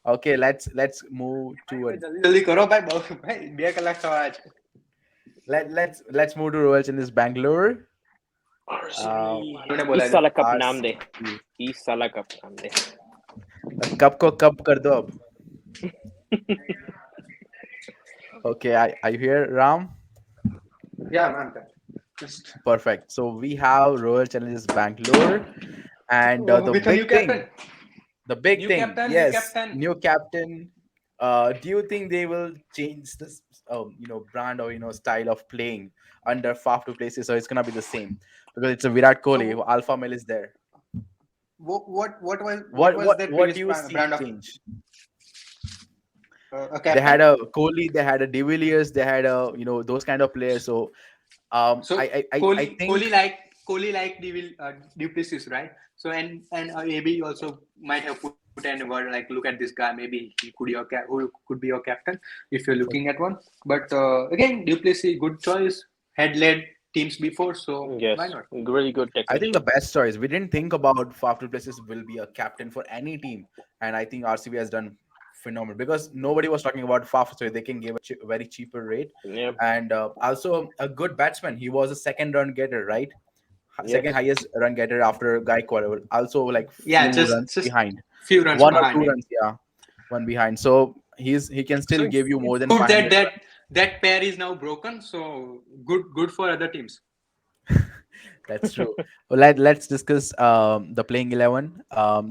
Okay, let's move to a जल्दी करो भाई 2 कलाक सवाल है. let's move to Royal Challengers Bangalore. Uh, उन्होंने बोला इस साला कप नाम दे. RCB. इस साला कप नाम दे. कप को कप कर दो अब. Okay, I you hear Ram? Yeah, man. Just Perfect. So we have Royal Challengers Bangalore, and the with a big new thing, captain. the big New thing, captain, new yes, captain. new captain. Do you think they will change this, brand or style of playing under Faf to places, or it's gonna be the same because it's a Virat Kohli, So Alpha male is there. what What was what their what do previous you see brand of change? a They captain? had a Kohli, they had a De Villiers, they had a those kind of players. So So I think Kohli like Duplessis, right? So and AB also might have put in a word like, look at this guy, maybe he could who could be your captain if you're looking at one. But again, Duplessis, good choice, had led teams before, so why Yes, not? really good I think the technician. best choice. We didn't think about Faf du Plessis will be a captain for any team, and I think RCB has done phenomenal because nobody was talking about Faf, so they can give a very cheaper rate, Yeah. and also a good batsman. He was a second run getter, right? Second Yes. highest run getter after Gaikwad. Also, like Yeah, few runs just behind, few runs one or behind two him. runs, yeah, one behind. So he can So still give you more it's than good that 500 that pair is now broken. So good for other teams. That's true. Well, let's discuss the playing 11.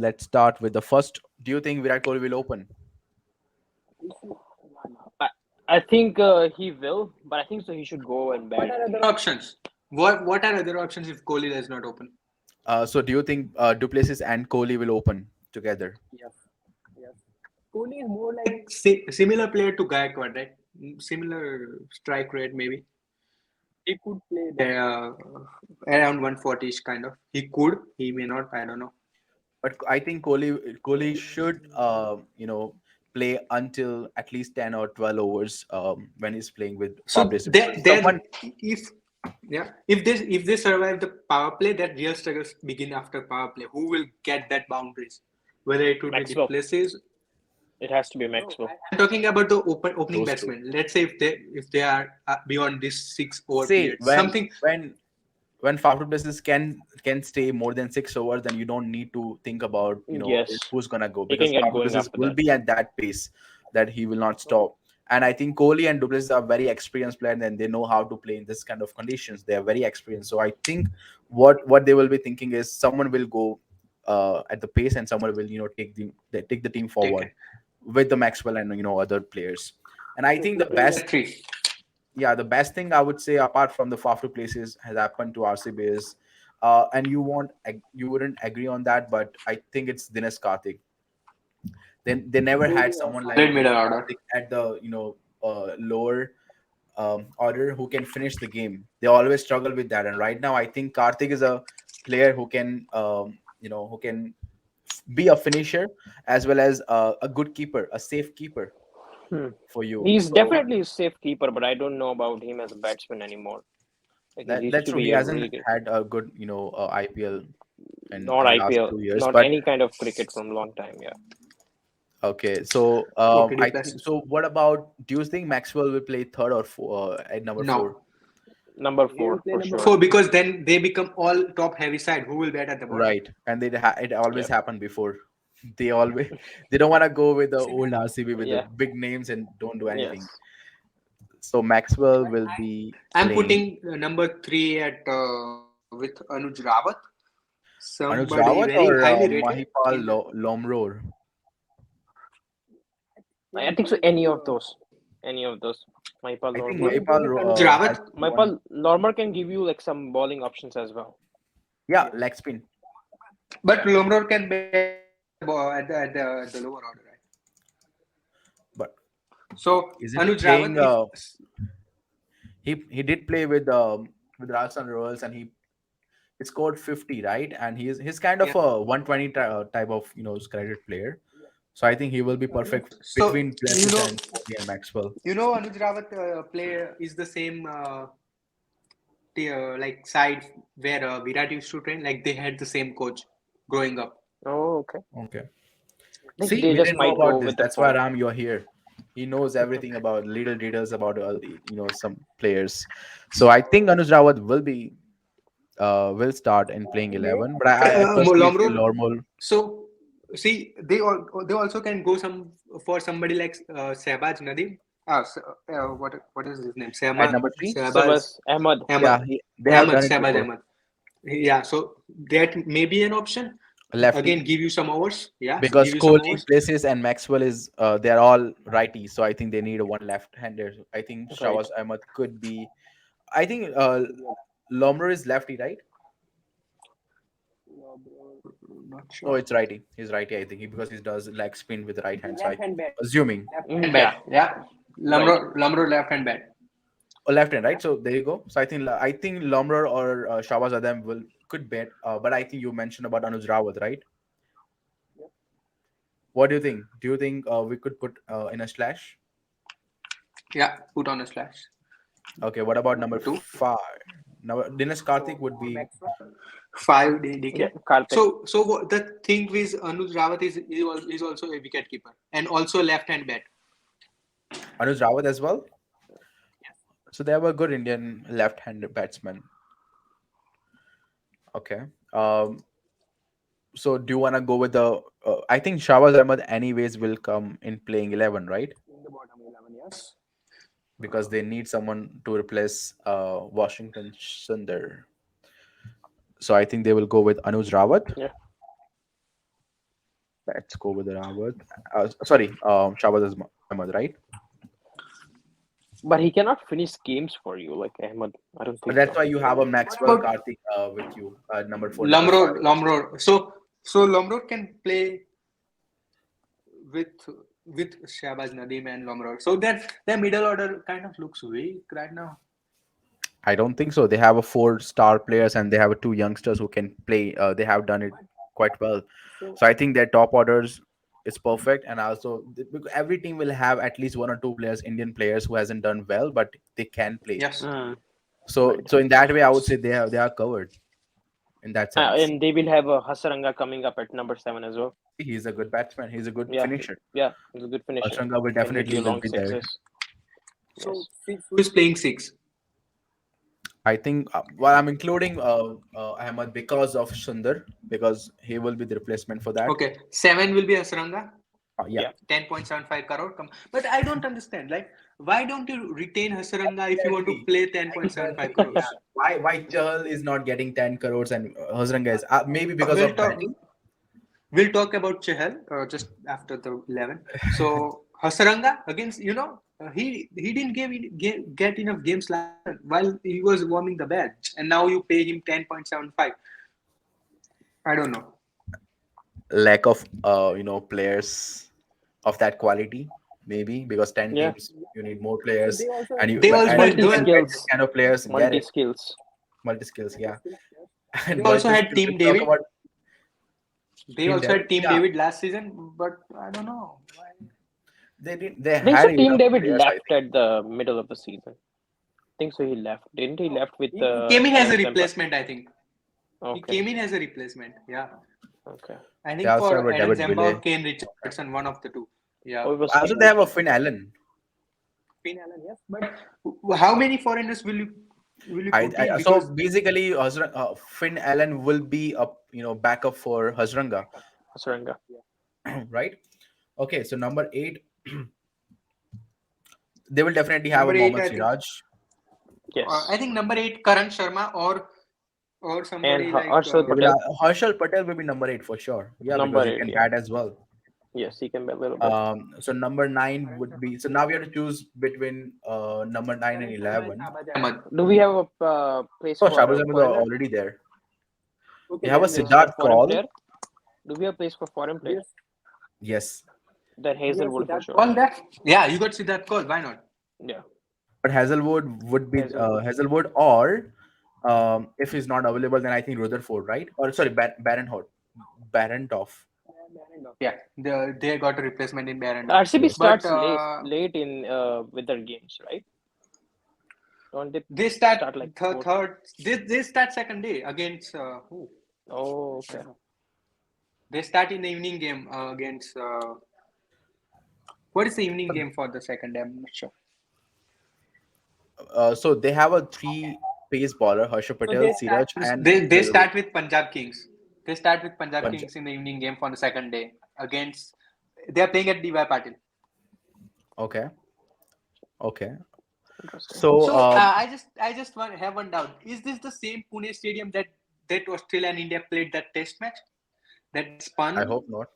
Let's start with the first. Do you think Virat Kohli will open? I, I think he will, but I think so he should go and What bat. are other options? What are other options if Kohli does not open? So do you think Duplessis and Kohli will open together? Yes. Yes. Kohli is more like similar player to Gaikwad, right? Similar strike rate, maybe. He could play there around 140ish kind of. He could. He may not. I don't know. But I think Kohli should play until at least 10 or 12 overs when he's playing with So Fabregas. Because then someone if they survive the power play, that real struggles begin after power play. Who will get that boundaries? Whether it would be the Maxwell. places. It has to be No, Maxwell. I'm talking about the opening those two. batsmen. Let's say if they are beyond this 6 over See, period, something. when Faf du Plessis can stay more than 6 overs, then you don't need to think about Yes. who's gonna go He because can get Faf du going Plessis after will that. be at that pace that he will not stop. And I think Kohli and Duplessis are very experienced players and they know how to play in this kind of conditions. They are very experienced. So I think what they will be thinking is someone will go at the pace and someone will take the team Take forward it. with the Maxwell and other players. And I think the Between the best three. yeah, the best thing I would say apart from the Faf du Plessis has happened to RCB is, and you wouldn't agree on that, but I think it's Dinesh Karthik. Then they never had someone like Solid middle order. Karthik at the lower order who can finish the game. They always struggle with that, and right now I think Karthik is a player who can be a finisher as well as a good keeper, a safe keeper Hmm. for you. He's So definitely a safe keeper, but I don't know about him as a batsman anymore. Like he used that's to true. He be a hasn't really good, had a good IPL not in last IPL, 2 years. not But any kind of cricket from a long time. Yeah. okay, so OTD I plus. think so. What about? Do you think Maxwell will play third or at number four? No. Number He will four play for number sure. 4 because then they become all top heavy side. Who will bat at the bottom? Right, and it always Yep. happened before. They always they don't want to go with the old RCB with the Yeah. big names and don't do anything. Yes. So Maxwell will be I'm playing. putting number 3 at with Anuj Rawat. Anuj Somebody Rawat very or highly rated Mahipal in the. Lomror? I think so. Any of those. Any of those. Maipal I think Lormer. Mahipal Anuj has Rawat. one. Maipal Lormer can give you like some bowling options as well. Yeah, leg spin. But Lomror can bat at the lower order, right? But So isn't he Anuj Rawat, playing? if He did play with Rajasthan Royals and he scored 50, right? And he's kind of yeah. a 120 type of credited player. So I think he will be perfect So between Plessis and Kohli and Maxwell. Anuj Rawat play is the same like side where Virat used to train. Like they had the same coach growing up. Oh, okay. Okay. Like See, they we just didn't know might about go this. with the That's why form. Ram, you're here. He knows everything about little details about some players. So I think Anuj Rawat will start in playing 11, but I personally feel Lomro. normal. So see, they also can go some for somebody like Shehbaz Nadeem. What is his name? At number 3. Shehbaz Sabas Ahmad. Yeah, Ahmad. they have done it Shehbaz before. Ahmad. Yeah, so that may be an option. Lefty, Again, give you some overs. Yeah, because give you some Kohli overs. places and Maxwell is they're all righty, so I think they need a one left-hander. I think Right. Shawaz Ahmad could be. I think Lomro is lefty, right? Not No, sure. it's righty. He's righty. I think because he does leg spin with the right hand. So I assuming And Yeah. bat. Yeah, Right. Lamro left and bat. left hand, right? So there you go. So I think Lomro or Shawaz Adam will could bet, but I think you mentioned about Anuj Rawat, right? What do you think? Do you think we could put in a slash? Yeah, put on a slash. Okay. What about number Number two. 5? Now Dinesh Karthik would be 5 Yeah. DK. Karthik. So what the thing with Anuj Rawat is also a wicket keeper and also left hand bat. Anuj Rawat as well. So they have a good Indian left-handed batsman. Okay. So do you want to go with the? I think Shahbaz Ahmed anyways will come in playing 11, right? In the bottom 11, yes. Because they need someone to replace Washington Sundar. So I think they will go with Anuj Rawat. Yeah. Let's go with Rawat. Sorry, Shahbaz Ahmed, right? But he cannot finish games for you like Ahmad. I don't But think that's so. why you have a What Maxwell about Karthik with you, number 4, number 5. Lamro? So Lamro can play with Shahbaz Nadeem and Lamro. So their middle order kind of looks weak right now. I don't think so. They have a 4-star players and they have a 2 youngsters who can play. They have done it quite well. So I think their top orders is perfect. And also because every team will have at least 1 or 2 players, Indian players who hasn't done well, but they can play. Yes. Mm, So right. so in that way, I would say they are covered in that sense. And they will have a Hasaranga coming up at number 7 as well. He's a good batsman. He's a good Yeah. finisher. Yeah. He's a good finisher. Ashanga will Can hit definitely you will long be there. sixes. So Yes. who is playing 6? I think well, I'm including Ahmad because of Sundar because he will be the replacement for that. Okay, 7 will be Asranga. Yeah. Yeah. 10.75 crore. But I don't understand. Like, why don't you retain Hasaranga if you want to Exactly. play 10.75 crores? Yeah. Why Chahal is not getting 10 crores and Hazranga is maybe because We'll of talk. batting. We'll talk about Chahal just after the 11. So Hasaranga against he didn't get enough games last year while he was warming the bench, and now you pay him 10.75. I don't know. Lack of players of that quality maybe because 10 Yeah. teams you need more players and you They but also and had to Multi get dual. this skills. kind of players get Multi it skills. multi skills, yeah. They And also multi had skills Team if you talk David. about They Team also David, had Team yeah, David last season, but I don't know why. they I think so. had Team enough David players, I left think. at the middle of the season. I think so. He left. Didn't he left with He came in as a Royal Champa? replacement, I think. He Okay. came in as a replacement. Yeah. Okay. I They think also have for a Aaron David Zamba or Villa. Kane Richardson, one of the two. Yeah. Oh, it was Also Finn. they have a Finn Allen. Finn Allen, yes. But how many foreigners will you put in? So Because basically Finn Allen will be a backup for Hazranga. Hasaranga. Right? Okay, so number 8, they will definitely have a number 8, Mohammad I think. Siraj. Yes. I think number 8, Karan Sharma or And somebody like Harshal Patel. Harshal Patel will be number 8 for sure. Yeah, because Number he 8. can Yeah. bat as well. Yes, he can be a little bit. So number 9 would be. So now we have to choose between number 9 and 11. Ahmad. Do we have a place Oh, for Shabazz a Ahmed are foreigner? already there. Okay, We have a then Place for a Siddharth foreign Kaul. player? Do we have place for foreign player? Yes, Then Hazelwood for sure. All that. Yeah, you got Siddharth Kaul. Why not? Yeah. but Hazelwood would be Hazelwood. Hazelwood, or if he's not available, then I think Rutherford, right? Or sorry, Barendorf. Yeah, they got a replacement in Barron. RCB Yes. But starts late in with their games, right? Don't they they start like third. fourth? They start second day against who? Oh, okay. They start in the evening game against. What is the evening game for the second day? I'm not sure. So they have a three pace bowler: Harsha So Patel, Siraj, and they Hazelwood. start with Punjab Kings. They start with Punjab Punjab. Kings in the evening game for the second day against. They are playing at DY Patel. Okay, okay. Interesting. So So have one doubt. Is this the same Pune Stadium that Australia and India played that Test match that I spun? hope not.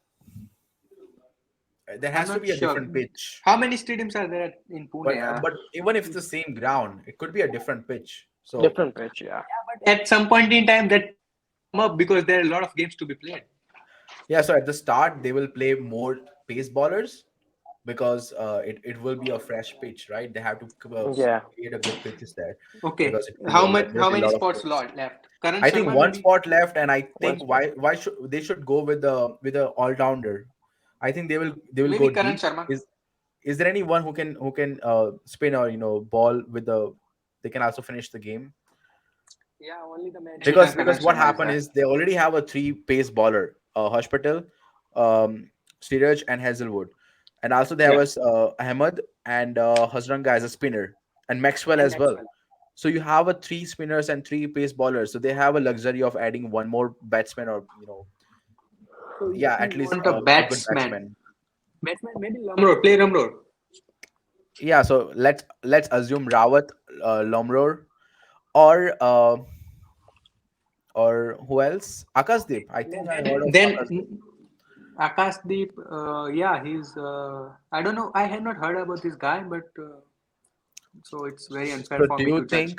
There I'm has to not be a sure. different pitch. How many stadiums are there in Pune? But even if it's the same ground, it could be a different pitch. So Different pitch, yeah. At some point in time, that pitch will warm up because there are a lot of games to be played. yeah, so at the start they will play more pace bowlers because it will be a fresh pitch, right? They have to Yeah. create a good pitches there Okay, because it will be how there'll be a many lot of spots players. left? Karan I think Sharma one maybe. spot left, and I One think spot. why should they should go with the all rounder. I think they will go Maybe Karan deep. Sharma. Is there anyone who can spin or ball with the they can also finish the game? Yeah, only the man. Because Karan what Sharma is happened there. is they already have a three pace bowler, Hospital, Siraj, and Hazelwood, and also there Yeah. was Ahmed and Hazranga as a spinner, and Maxwell And as well. Maxwell. So you have a three spinners and three pace bowlers. So they have a luxury of adding one more batsman, or So yeah, you at least want a a good batsman? batsman. Batsman, maybe Rumroar, play Rumroar. Yeah, so let's assume Rawat, Lomror, or who else? Akasdeep. I think I heard of Akasdeep. Then Akashdeep, yeah, he's. I don't know. I had not heard about this guy, but so it's very unfair So for me to judge.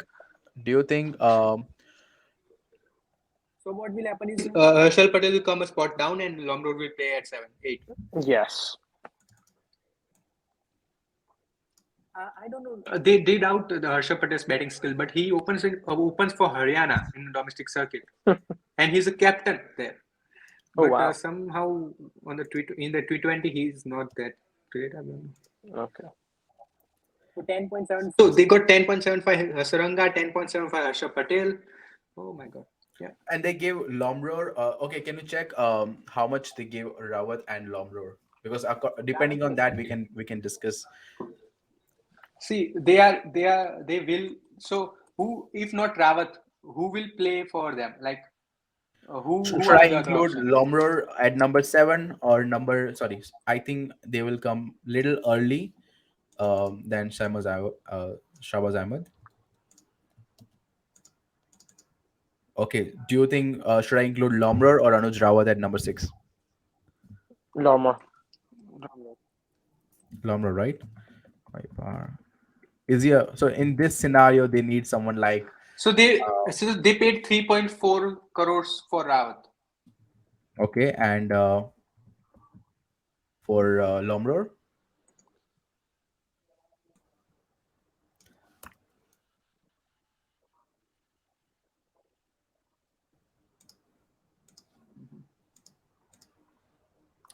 do you think So what will happen is Harshal Patel will come a spot down, and Lomrod will play at 7, 8. yes. I don't know. They did out the Harshal Patel's batting skill, but he opens for Haryana in the domestic circuit, and he's a captain there. Oh But wow. somehow on the in the T20 he's not that great. I don't know. Okay. So 10.7. So they got 10.75 Saranga, 10.75 Harsha Patel. Oh my god. Yeah. and they gave Lomror. Okay, can you check how much they gave Rawat and Lomror? Because depending on that, we can discuss. See, they will. So who, if not Rawat, who will play for them? Like who Should are I the other include options? Lomror at number seven or number? Sorry, I think they will come little early than Shahbaz Ahmed. Okay, do you think should I include Lomror or Anuj Rawat at number six? Loma. Lomror, right? Is he so in this scenario they need someone like So they paid 3.4 crores for Rawat. okay, and for Lomror?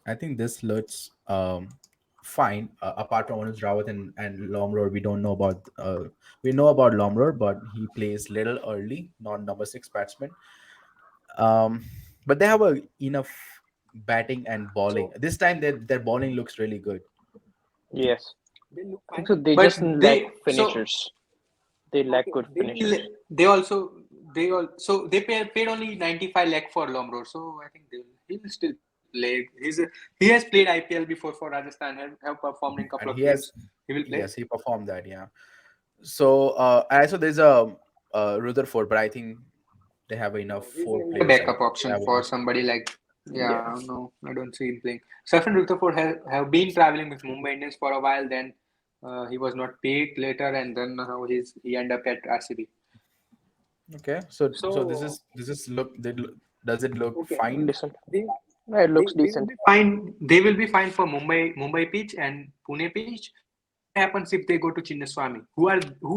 I think this looks fine. Apart from Anuj Rawat and Lomror, we know about Lomror, but he plays little early, not number six batsman. Um, but they have enough batting and bowling. This time their bowling looks really good. Yes. They look fine. So they But just lack they so finishers. They lack okay. good They will. finishers. They paid only 95 lakh for Lomro. So I think he will still play. He has played IPL before for Rajasthan. Have performed in a couple And of he games. has He will play. yes, he performed that, yeah. So also there's a Rutherford, but I think they have enough four A players. I backup think they option have for enough. somebody like. Yeah. Yeah, no, I don't see him playing. Safin Rutherford have been traveling with Mumbai Indians for a while. Then he was not picked later, and then now he ended up at RCB. Okay, so So this is does it look okay, fine? decent. Yeah, it looks They will decent. be fine. They will be fine for Mumbai pitch and Pune pitch. What happens if they go to Chinnaswamy? Who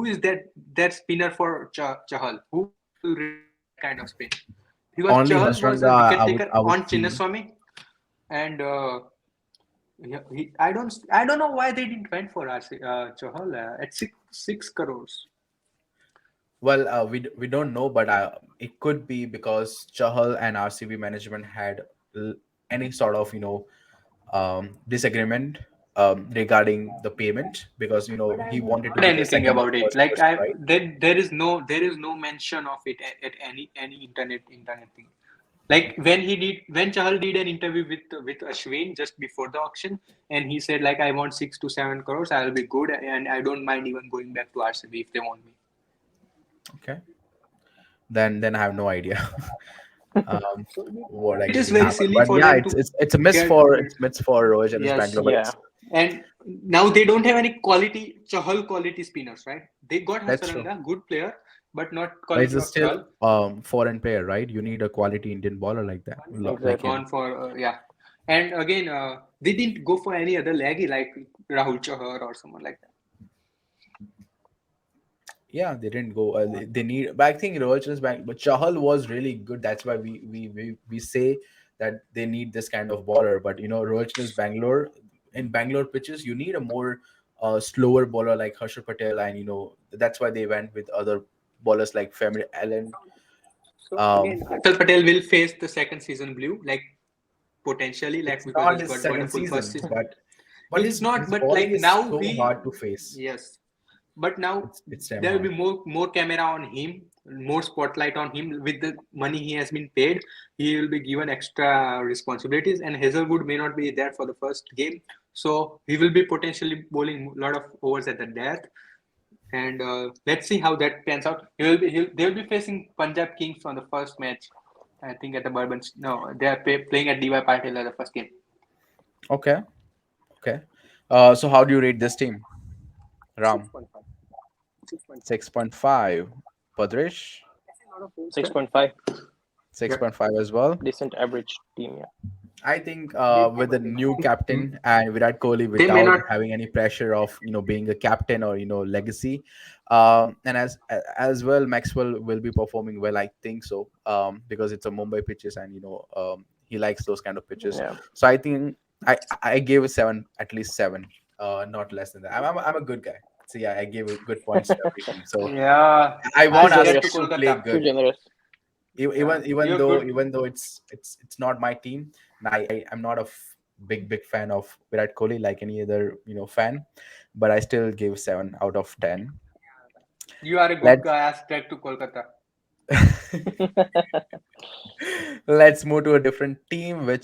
is that spinner for Chahal? Who will return that kind of spin? Because Only Chahal was a Hasranga, wicket taker I would on feel. Chinnaswamy, and I don't know why they didn't went for Chahal at six crores. Well, we don't know, but it could be because Chahal and RCB management had any sort of disagreement regarding the payment, because But he I wanted to heard be the anything second or about it. first Like person, I right? there is no mention of it at any internet thing. Like when Chahal did an interview with Ashwin just before the auction, and he said like I want 6 to 7 crores, I'll be good, and I don't mind even going back to RCB if they want me. Okay, then I have no idea um, So what it is actually very happened. silly But for yeah, them it's to it's it's a miss get for Rohit and his yes, Bangalore Yeah. buddies. and now they don't have any quality Chahal quality spinners, right? They got That's true. Hasaranga, good player, but not But it's quality of still Chahal. foreign player, right? You need a quality Indian bowler like that, like Exactly. him. Gone for yeah. And again, they didn't go for any other laggy like Rahul Chahar or someone like that. Yeah, they didn't go. They need. But I think Rohit back, but Chahal was really good. That's why we say that they need this kind of bowler. But Rohit is Bangalore. In Bangalore pitches, you need a more slower bowler like Harshal Patel, and that's why they went with other bowlers like Family Allen. So Um, again, Harshal Patel will face the second season blue, like potentially, like it's because not he's his got second wonderful first season, season. but It's his not, his but bowling like is now so we hard to face. yes, but now It's damn there will hard. be more camera on him, more spotlight on him with the money he has been paid. He will be given extra responsibilities, and Hazelwood may not be there for the first game, so he will be potentially bowling a lot of overs at the death. And let's see how that pans out. They will be facing Punjab Kings on the first match. I think at the Bourbon. No, they are playing at DY Patel at the first game. Okay, okay. So how do you rate this team, Ram? 6.5. Bhadresh? 6.5. 6.5 as well. Decent average team. Yeah. I think with the new captain and Virat Kohli They may without not. having any pressure of being a captain or legacy, and as well Maxwell will be performing well. I think so, because it's a Mumbai pitches, and he likes those kind of pitches. Yeah. So I think I gave a 7, at least 7, not less than that. I'm a good guy. So yeah, I gave good points to every team. So Yeah, I Too I'll want us get to generous. to play Kolkata. Too good. generous. Yeah, Even you're though good. it's not my team, and I'm not a big fan of Virat Kohli like any other fan, but I still give 7 out of 10. You are a good Let's guy. Hashtag to Kolkata. let's move to a different team, which